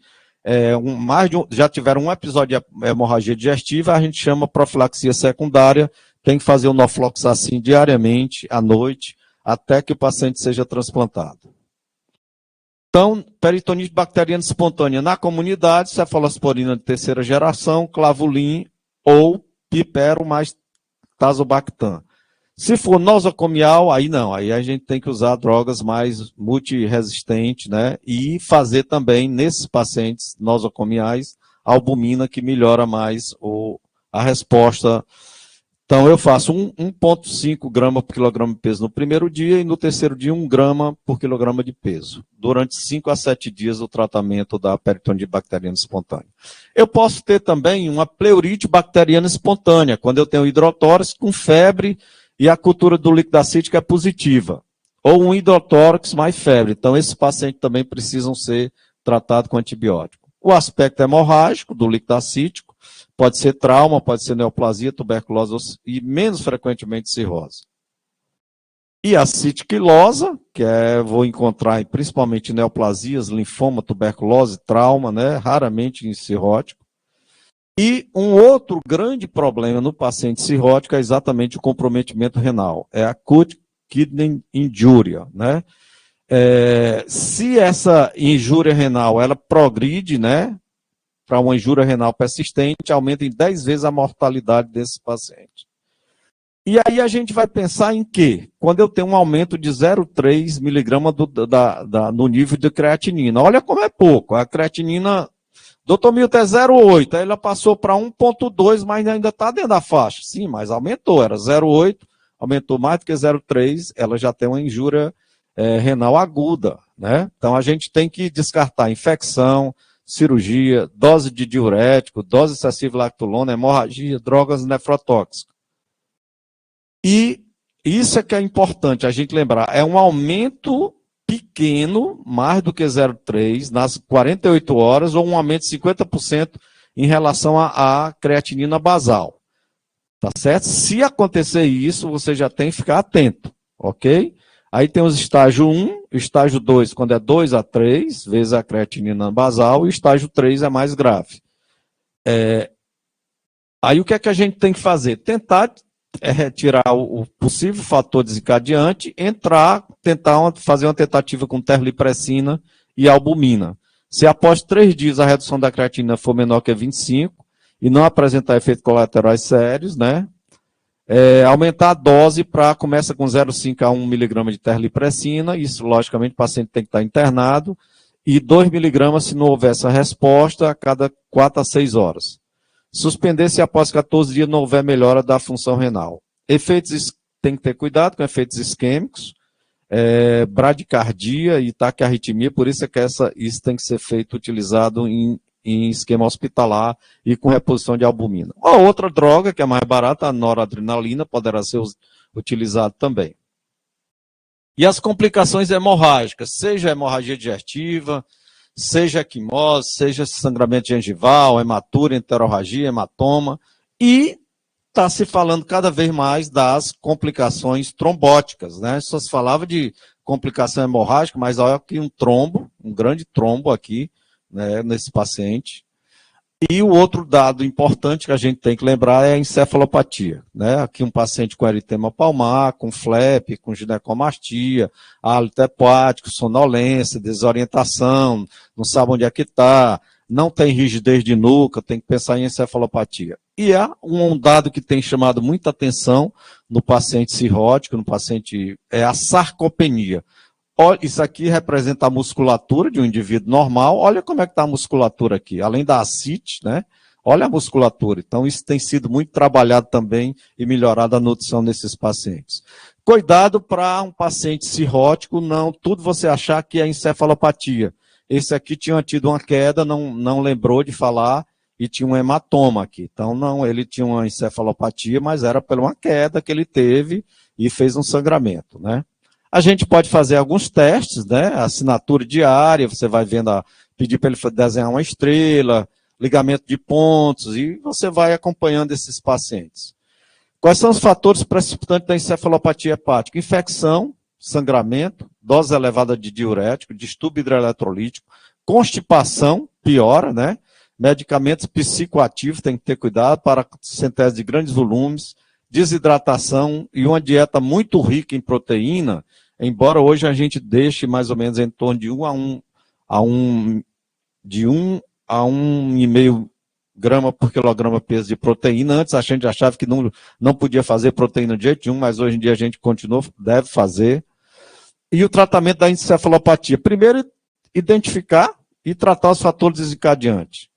já tiveram um episódio de hemorragia digestiva, a gente chama profilaxia secundária, tem que fazer o norfloxacin diariamente, à noite, até que o paciente seja transplantado. Então, peritonite bacteriana espontânea na comunidade, cefalosporina de terceira geração, clavulin ou pipero mais tazobactam. Se for nosocomial, aí não, aí a gente tem que usar drogas mais multiresistentes, né? E fazer também, nesses pacientes nosocomiais, albumina, que melhora mais a resposta. Então, eu faço 1,5 grama por quilograma de peso no primeiro dia e no terceiro dia 1 grama por quilograma de peso, durante 5 a 7 dias do tratamento da peritonite bacteriana espontânea. Eu posso ter também uma pleurite bacteriana espontânea, quando eu tenho hidrotórax com febre e a cultura do líquido acítico é positiva, ou um hidrotórax mais febre. Então, esses pacientes também precisam ser tratados com antibiótico. O aspecto hemorrágico do líquido acítico pode ser trauma, pode ser neoplasia, tuberculose e, menos frequentemente, cirrose. E a citiquilosa, que vou encontrar principalmente em neoplasias, linfoma, tuberculose, trauma, né, raramente em cirrótico. E um outro grande problema no paciente cirrótico é exatamente o comprometimento renal, é a acute kidney injury, né? Se essa injúria renal, ela progride, né, para uma injúria renal persistente, aumenta em 10 vezes a mortalidade desse paciente. E aí a gente vai pensar em quê? Quando eu tenho um aumento de 0,3 miligrama no nível de creatinina. Olha como é pouco. A creatinina, doutor Milton, é 0,8. Aí ela passou para 1,2, mas ainda está dentro da faixa. Sim, mas aumentou. Era 0,8, aumentou mais do que 0,3. Ela já tem uma injúria renal aguda, né? Então a gente tem que descartar infecção, cirurgia, dose de diurético, dose excessiva de lactulona, hemorragia, drogas nefrotóxicas. E isso é que é importante a gente lembrar, é um aumento pequeno, mais do que 0,3 nas 48 horas, ou um aumento de 50% em relação à creatinina basal. Tá certo? Se acontecer isso, você já tem que ficar atento, ok? Aí tem os estágio 1, o estágio 2, quando é 2 a 3 vezes a creatinina basal, e o estágio 3 é mais grave. Aí o que é que a gente tem que fazer? Tentar retirar o possível fator desencadeante, tentar fazer uma tentativa com terlipressina e albumina. Se após 3 dias a redução da creatinina for menor que 25 e não apresentar efeitos colaterais sérios, né? Aumentar a dose começa com 0,5 a 1 miligrama de terlipressina, isso logicamente o paciente tem que estar internado, e 2 miligramas se não houver essa resposta a cada 4 a 6 horas. Suspender se após 14 dias não houver melhora da função renal. Efeitos, tem que ter cuidado com efeitos isquêmicos, bradicardia e taquiarritmia, por isso é que isso tem que ser utilizado em esquema hospitalar e com reposição de albumina. A outra droga, que é mais barata, a noradrenalina, poderá ser utilizada também. E as complicações hemorrágicas, seja hemorragia digestiva, seja quimose, seja sangramento gengival, hematura, enterorragia, hematoma, e está se falando cada vez mais das complicações trombóticas, né? Só se falava de complicação hemorrágica, mas olha aqui um trombo, um grande trombo aqui, né, nesse paciente. E o outro dado importante que a gente tem que lembrar é a encefalopatia, né? Aqui um paciente com eritema palmar, com FLEP, com ginecomastia, hálito hepático, sonolência, desorientação, não sabe onde é que está, não tem rigidez de nuca, tem que pensar em encefalopatia. E há um dado que tem chamado muita atenção no paciente cirrótico, no paciente, é a sarcopenia. Olha, isso aqui representa a musculatura de um indivíduo normal. Olha como é que está a musculatura aqui. Além da ascite, né? Olha a musculatura. Então, isso tem sido muito trabalhado também e melhorado a nutrição desses pacientes. Cuidado para um paciente cirrótico, não tudo você achar que é encefalopatia. Esse aqui tinha tido uma queda, não lembrou de falar e tinha um hematoma aqui. Então, não, ele tinha uma encefalopatia, mas era por uma queda que ele teve e fez um sangramento, né? A gente pode fazer alguns testes, né? Assinatura diária, você vai vendo, pedir para ele desenhar uma estrela, ligamento de pontos, e você vai acompanhando esses pacientes. Quais são os fatores precipitantes da encefalopatia hepática? Infecção, sangramento, dose elevada de diurético, distúrbio hidroeletrolítico, constipação, piora, né? Medicamentos psicoativos, tem que ter cuidado para centese de grandes volumes, desidratação e uma dieta muito rica em proteína, embora hoje a gente deixe mais ou menos em torno de 1 a 1,5 grama por quilograma peso de proteína. Antes a gente achava que não podia fazer proteína de jeito nenhum, mas hoje em dia a gente continua, deve fazer. E o tratamento da encefalopatia. Primeiro, identificar e tratar os fatores desencadeantes.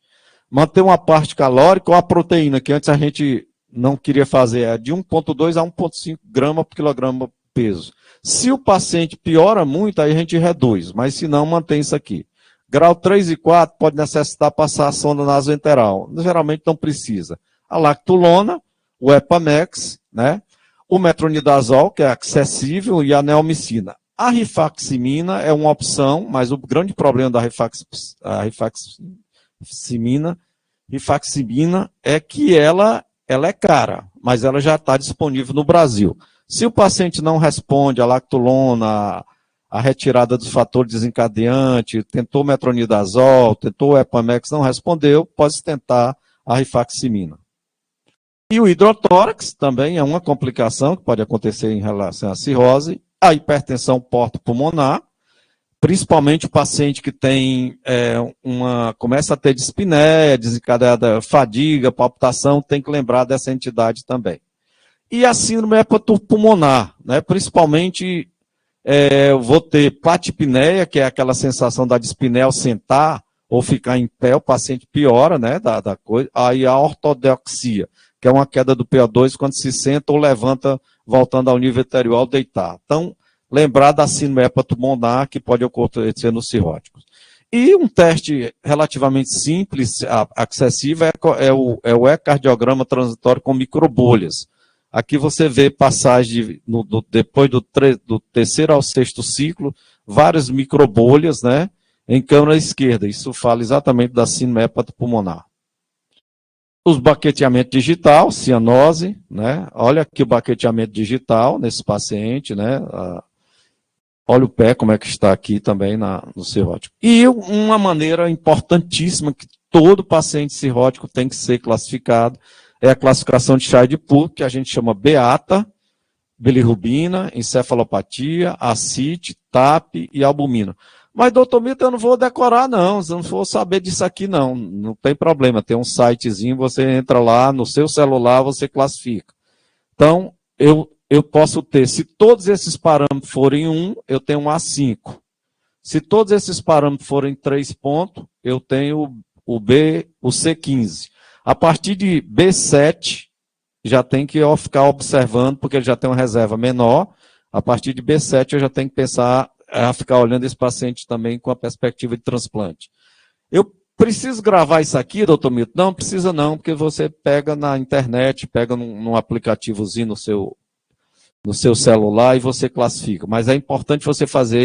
Manter uma parte calórica ou a proteína, que antes a gente não queria fazer, é de 1,2 a 1,5 grama por quilograma peso. Se o paciente piora muito, aí a gente reduz, mas se não, mantém isso aqui. Grau 3 e 4 pode necessitar passar a sonda nasoenteral. Geralmente não precisa. A lactulona, o Epamex, né? O metronidazol, que é acessível, e a neomicina. A rifaximina é uma opção, mas o grande problema da rifaximina é que ela é cara, mas ela já está disponível no Brasil. Se o paciente não responde à lactulona, a retirada dos fatores desencadeantes, tentou metronidazol, tentou o Epamex, não respondeu, pode tentar a rifaximina. E o hidrotórax também é uma complicação que pode acontecer em relação à cirrose, a hipertensão porto-pulmonar, principalmente o paciente que tem começa a ter dispneia, desencadeada fadiga, palpitação, tem que lembrar dessa entidade também. E a síndrome hepatopulmonar, né? Principalmente eu vou ter platipneia, que é aquela sensação da dispneia ao sentar ou ficar em pé, o paciente piora, né, da coisa. Aí a ortodoxia, que é uma queda do PO2 quando se senta ou levanta, voltando ao nível anterior ao deitar. Então, lembrar da síndrome hepatopulmonar que pode acontecer nos cirróticos. E um teste relativamente simples, acessível, é o ecocardiograma transitório com microbolhas. Aqui você vê passagem, depois do terceiro ao sexto ciclo, várias microbolhas, né, em câmara esquerda. Isso fala exatamente da síndrome hepatopulmonar. Os baqueteamento digital, cianose, né, olha aqui o baqueteamento digital nesse paciente, né, olha o pé, como é que está aqui também no cirrótico. E uma maneira importantíssima que todo paciente cirrótico tem que ser classificado é a classificação de Child-Pugh, que a gente chama BEATA, bilirrubina, encefalopatia, ascite, TAP e albumina. Mas, doutor Milton, eu não vou decorar, não. Eu não vou saber disso aqui, não. Não tem problema. Tem um sitezinho, você entra lá, no seu celular, você classifica. Então, eu posso ter, se todos esses parâmetros forem 1, eu tenho um A5. Se todos esses parâmetros forem 3 pontos, eu tenho o C15. A partir de B7, já tem que ficar observando, porque ele já tem uma reserva menor. A partir de B7, eu já tenho que pensar a ficar olhando esse paciente também com a perspectiva de transplante. Eu preciso gravar isso aqui, doutor Milton? Não, precisa não, porque você pega na internet, pega num aplicativozinho no seu celular e você classifica. Mas é importante você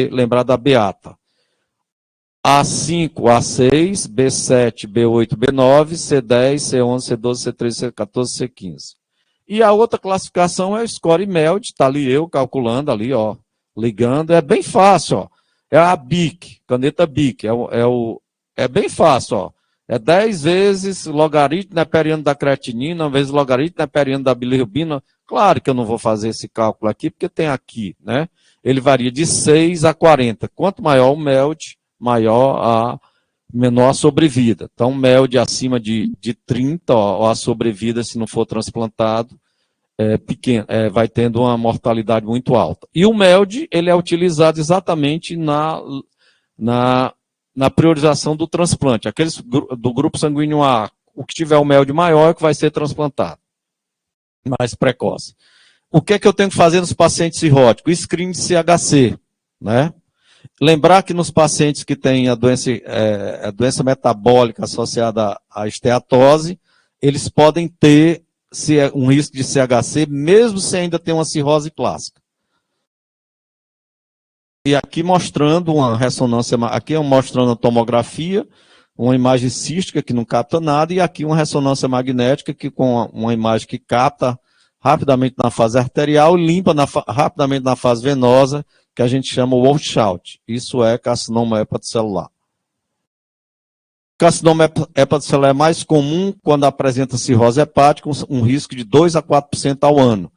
lembrar da BEATA. A5, A6, B7, B8, B9, C10, C11, C12, C13, C14, C15. E a outra classificação é o score MELD, está ali eu calculando ali, ó, ligando, é bem fácil, ó. É a BIC, caneta BIC, é bem fácil, ó. É 10 vezes logaritmo neperiano da creatinina, vezes logaritmo neperiano da bilirrubina. Claro que eu não vou fazer esse cálculo aqui, porque tem aqui, né? Ele varia de 6 a 40. Quanto maior o MELD, menor a sobrevida. Então, MELD acima de 30, ó, a sobrevida, se não for transplantado, pequeno, vai tendo uma mortalidade muito alta. E o MELD, ele é utilizado exatamente na priorização do transplante. Aqueles do grupo sanguíneo A, o que tiver o MELD maior é que vai ser transplantado, mais precoce. O que é que eu tenho que fazer nos pacientes cirróticos? Screen de CHC, né? Lembrar que nos pacientes que têm a doença metabólica associada à esteatose, eles podem ter um risco de CHC, mesmo se ainda tem uma cirrose clássica. E aqui mostrando uma ressonância, aqui é mostrando a tomografia, uma imagem cística que não capta nada, e aqui uma ressonância magnética que com uma imagem que capta rapidamente na fase arterial e limpa rapidamente na fase venosa, que a gente chama o washout. Isso é carcinoma hepatocelular. Carcinoma hepatocelular é mais comum quando apresenta cirrose hepática, um risco de 2 a 4% ao ano.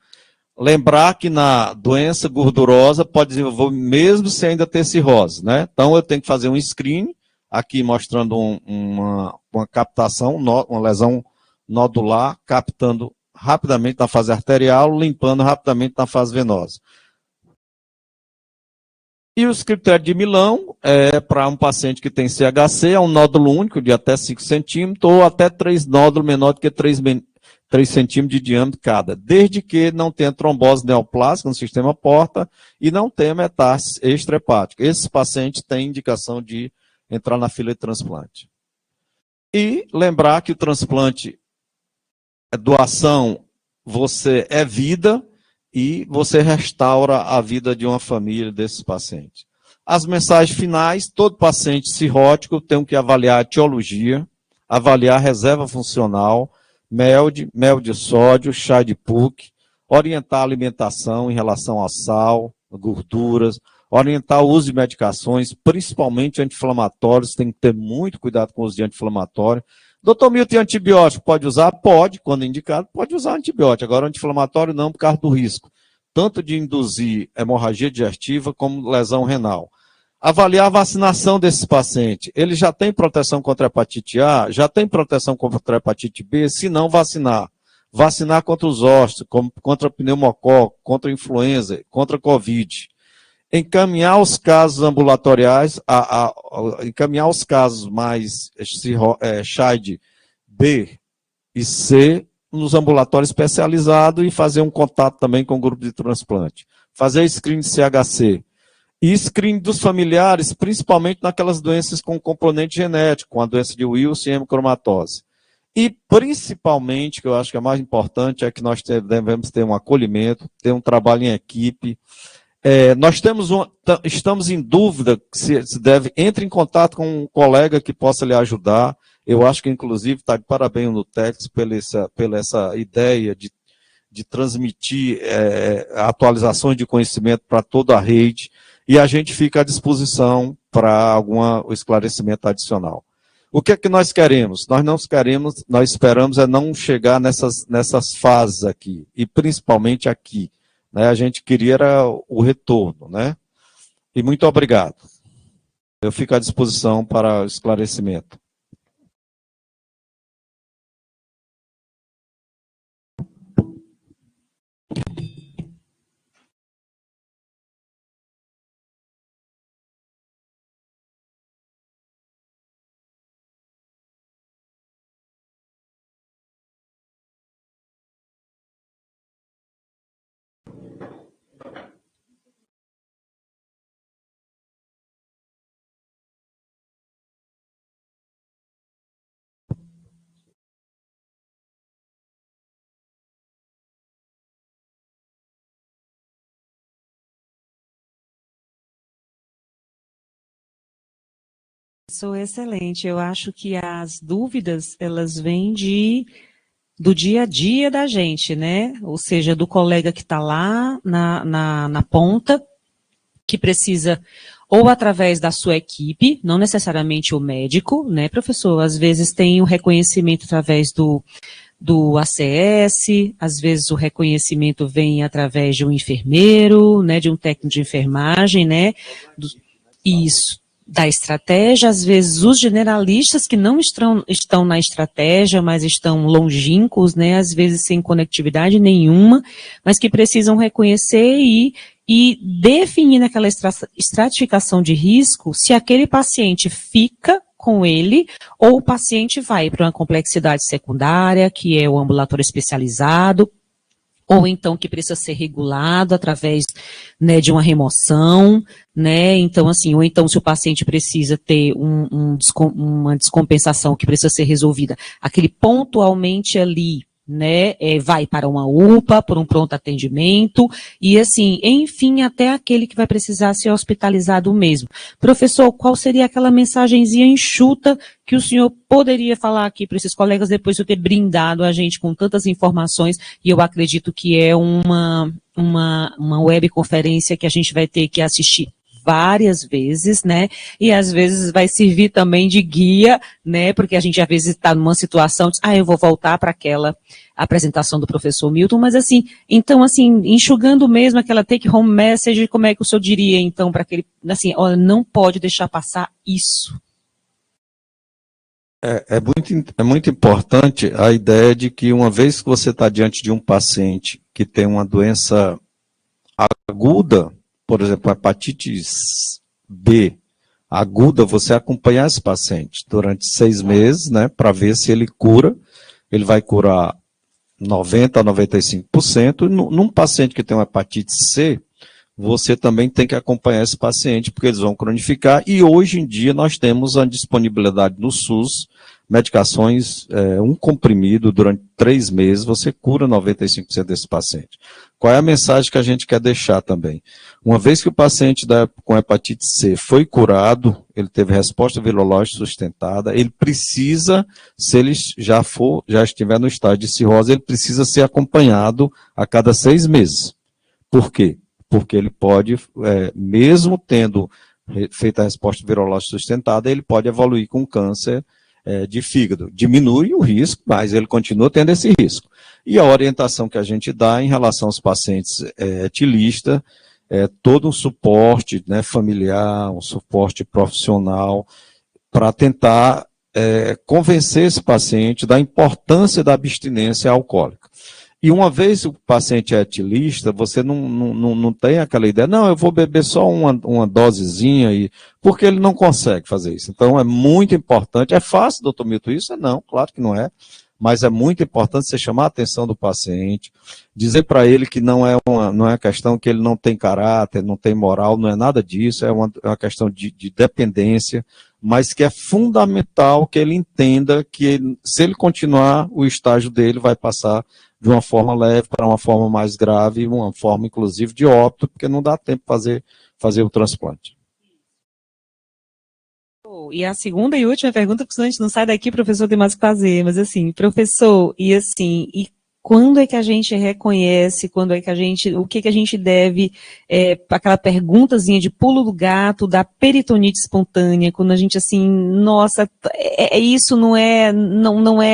Lembrar que na doença gordurosa pode desenvolver mesmo sem ainda ter cirrose, né? Então eu tenho que fazer um screen, aqui mostrando uma captação, uma lesão nodular, captando rapidamente na fase arterial, limpando rapidamente na fase venosa. E os critérios de Milão é para um paciente que tem CHC, é um nódulo único de até 5 centímetros ou até 3 nódulos menor do que 3 centímetros de diâmetro cada, desde que não tenha trombose neoplásica no sistema porta e não tenha metástase extrahepática. Esses pacientes têm indicação de entrar na fila de transplante. E lembrar que o transplante é doação, você é vida, e você restaura a vida de uma família desses pacientes. As mensagens finais, todo paciente cirrótico tem que avaliar a etiologia, avaliar a reserva funcional, MELD, mel de sódio, chá de PUC, orientar a alimentação em relação ao sal, gorduras, orientar o uso de medicações, principalmente anti-inflamatórios, tem que ter muito cuidado com o uso de anti-inflamatório. Doutor Milton, antibiótico pode usar? Pode, quando indicado, pode usar antibiótico. Agora, anti-inflamatório não, por causa do risco, tanto de induzir hemorragia digestiva como lesão renal. Avaliar a vacinação desses pacientes. Ele já tem proteção contra a hepatite A? Já tem proteção contra a hepatite B? Se não, vacinar. Vacinar contra os ossos, contra pneumococo, contra influenza, contra Covid. Encaminhar os casos ambulatoriais, encaminhar os casos mais CHIDE B e C nos ambulatórios especializados e fazer um contato também com o grupo de transplante. Fazer screening de CHC. E screening dos familiares, principalmente naquelas doenças com componente genético, com a doença de Wilson e hemocromatose. E, principalmente, que eu acho que é mais importante, é que nós devemos ter um acolhimento, ter um trabalho em equipe. Nós estamos em dúvida se deve, entre em contato com um colega que possa lhe ajudar. Eu acho que, inclusive, está de parabéns no Nutex pela essa ideia de transmitir atualizações de conhecimento para toda a rede, e a gente fica à disposição para algum esclarecimento adicional. O que é que nós queremos? Nós esperamos não chegar nessas fases aqui, e principalmente aqui. Né? A gente queria o retorno, né? E muito obrigado. Eu fico à disposição para esclarecimento. Sou excelente. Eu acho que as dúvidas, elas vêm de do dia a dia da gente, né? Ou seja, do colega que está lá na ponta, que precisa, ou através da sua equipe, não necessariamente o médico, né, professor? Às vezes tem o reconhecimento através do ACS, às vezes o reconhecimento vem através de um enfermeiro, né, de um técnico de enfermagem, né, isso, da estratégia, às vezes os generalistas que não estão na estratégia, mas estão longínquos, né, às vezes sem conectividade nenhuma, mas que precisam reconhecer e definir naquela estratificação de risco se aquele paciente fica com ele, ou o paciente vai para uma complexidade secundária, que é o ambulatório especializado, ou então que precisa ser regulado através, né, de uma remoção, né, então assim, ou então se o paciente precisa ter uma descompensação que precisa ser resolvida, aquele pontualmente ali, né, vai para uma UPA, por um pronto atendimento, e assim, enfim, até aquele que vai precisar ser hospitalizado mesmo. Professor, qual seria aquela mensagenzinha enxuta que o senhor poderia falar aqui para esses colegas depois de eu ter brindado a gente com tantas informações, e eu acredito que é uma webconferência que a gente vai ter que assistir várias vezes, né, e às vezes vai servir também de guia, né, porque a gente às vezes está numa situação de, eu vou voltar para aquela apresentação do professor Milton, mas assim, então assim, enxugando mesmo aquela take home message, como é que o senhor diria então para aquele, assim, olha, não pode deixar passar isso. É muito importante a ideia de que uma vez que você está diante de um paciente que tem uma doença aguda, por exemplo, hepatite B aguda, você acompanhar esse paciente durante 6 meses, né, para ver se ele cura. Ele vai curar 90% a 95%. Num paciente que tem uma hepatite C, você também tem que acompanhar esse paciente, porque eles vão cronificar, e hoje em dia nós temos a disponibilidade no SUS, medicações, um comprimido durante 3 meses, você cura 95% desse paciente. Qual é a mensagem que a gente quer deixar também? Uma vez que o paciente com hepatite C foi curado, ele teve resposta virológica sustentada, ele precisa, se ele já estiver no estágio de cirrose, ele precisa ser acompanhado a cada 6 meses. Por quê? Porque ele pode, mesmo tendo feito a resposta virológica sustentada, ele pode evoluir com câncer de fígado. Diminui o risco, mas ele continua tendo esse risco. E a orientação que a gente dá em relação aos pacientes etilistas, todo um suporte, né, familiar, um suporte profissional, para tentar convencer esse paciente da importância da abstinência alcoólica. E uma vez o paciente é etilista, você não tem aquela ideia, não, eu vou beber só uma dosezinha, porque ele não consegue fazer isso. Então é muito importante, é fácil, doutor Milton, isso? Não, claro que não é, mas é muito importante você chamar a atenção do paciente, dizer para ele que não é uma questão que ele não tem caráter, não tem moral, não é nada disso, é uma questão de dependência, mas que é fundamental que ele entenda que se ele continuar, o estágio dele vai passar de uma forma leve para uma forma mais grave, uma forma, inclusive, de óbito, porque não dá tempo de fazer o transplante. E a segunda e última pergunta, porque senão a gente não sai daqui, professor, tem mais o que fazer, mas assim, professor, e quando é que a gente reconhece, o que a gente deve, aquela perguntazinha de pulo do gato, da peritonite espontânea, quando a gente assim, nossa, isso não é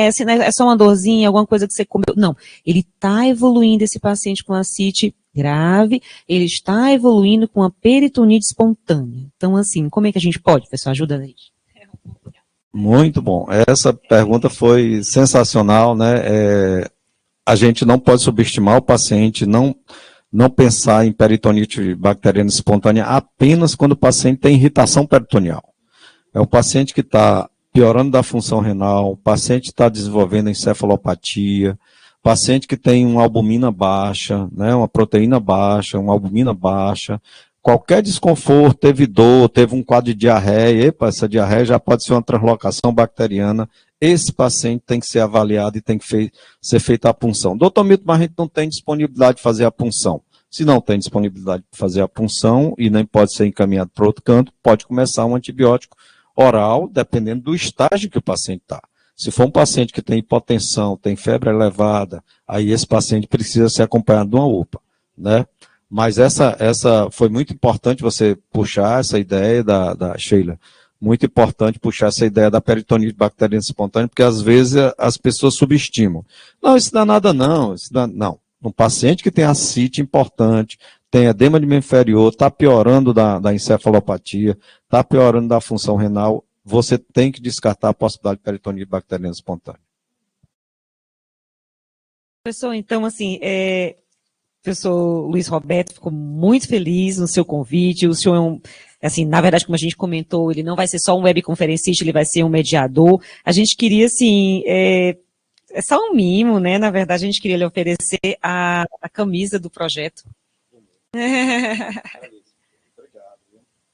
assim, é só uma dorzinha, alguma coisa que você comeu, não, ele está evoluindo esse paciente com ascite grave, ele está evoluindo com a peritonite espontânea. Então assim, como é que a gente pode, professor, ajuda a gente? Muito bom, essa pergunta foi sensacional, né, a gente não pode subestimar o paciente, não pensar em peritonite bacteriana espontânea apenas quando o paciente tem irritação peritoneal. É um paciente que está piorando da função renal, o paciente está desenvolvendo encefalopatia, paciente que tem uma albumina baixa, né, uma proteína baixa, uma albumina baixa, qualquer desconforto, teve dor, teve um quadro de diarreia, essa diarreia já pode ser uma translocação bacteriana. Esse paciente tem que ser avaliado e tem que ser feita a punção. Doutor Milton, mas a gente não tem disponibilidade de fazer a punção. Se não tem disponibilidade de fazer a punção e nem pode ser encaminhado para outro canto, pode começar um antibiótico oral, dependendo do estágio que o paciente está. Se for um paciente que tem hipotensão, tem febre elevada, aí esse paciente precisa ser acompanhado de uma UPA, né? Mas essa foi muito importante você puxar essa ideia da Sheila, muito importante puxar essa ideia da peritonite bacteriana espontânea, porque às vezes as pessoas subestimam. Não, isso dá nada não, não. Um paciente que tem ascite importante, tem edema de membro inferior, está piorando da encefalopatia, está piorando da função renal, você tem que descartar a possibilidade de peritonite bacteriana espontânea. Professor, então, assim, professor Luiz Roberto ficou muito feliz no seu convite. O senhor é assim, na verdade, como a gente comentou, ele não vai ser só um webconferencista, ele vai ser um mediador. A gente queria, assim, é só um mimo, né? Na verdade, a gente queria lhe oferecer a camisa do projeto.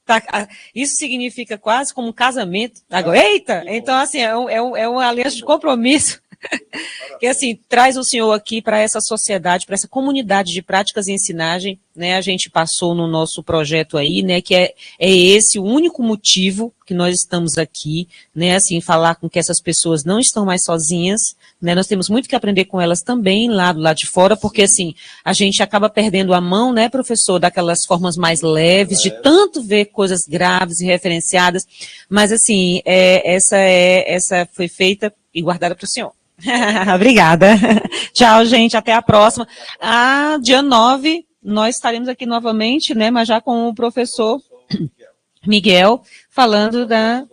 Tá, isso significa quase como um casamento. Agora, eita! Então, assim, é uma aliança de compromisso. Que, assim, traz o senhor aqui para essa sociedade, para essa comunidade de práticas e ensinagem, né, a gente passou no nosso projeto aí, né, que é esse o único motivo que nós estamos aqui, né, assim, falar com que essas pessoas não estão mais sozinhas, né, nós temos muito que aprender com elas também, lá do lado de fora, porque, assim, a gente acaba perdendo a mão, né, professor, daquelas formas mais leves, de tanto ver coisas graves e referenciadas, mas, assim, essa foi feita e guardada para o senhor. Obrigada. Tchau, gente. Até a próxima. Dia 9, nós estaremos aqui novamente, né? Mas já com o professor Miguel, falando da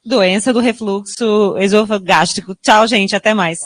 doença do refluxo esofagástrico. Tchau, gente. Até mais.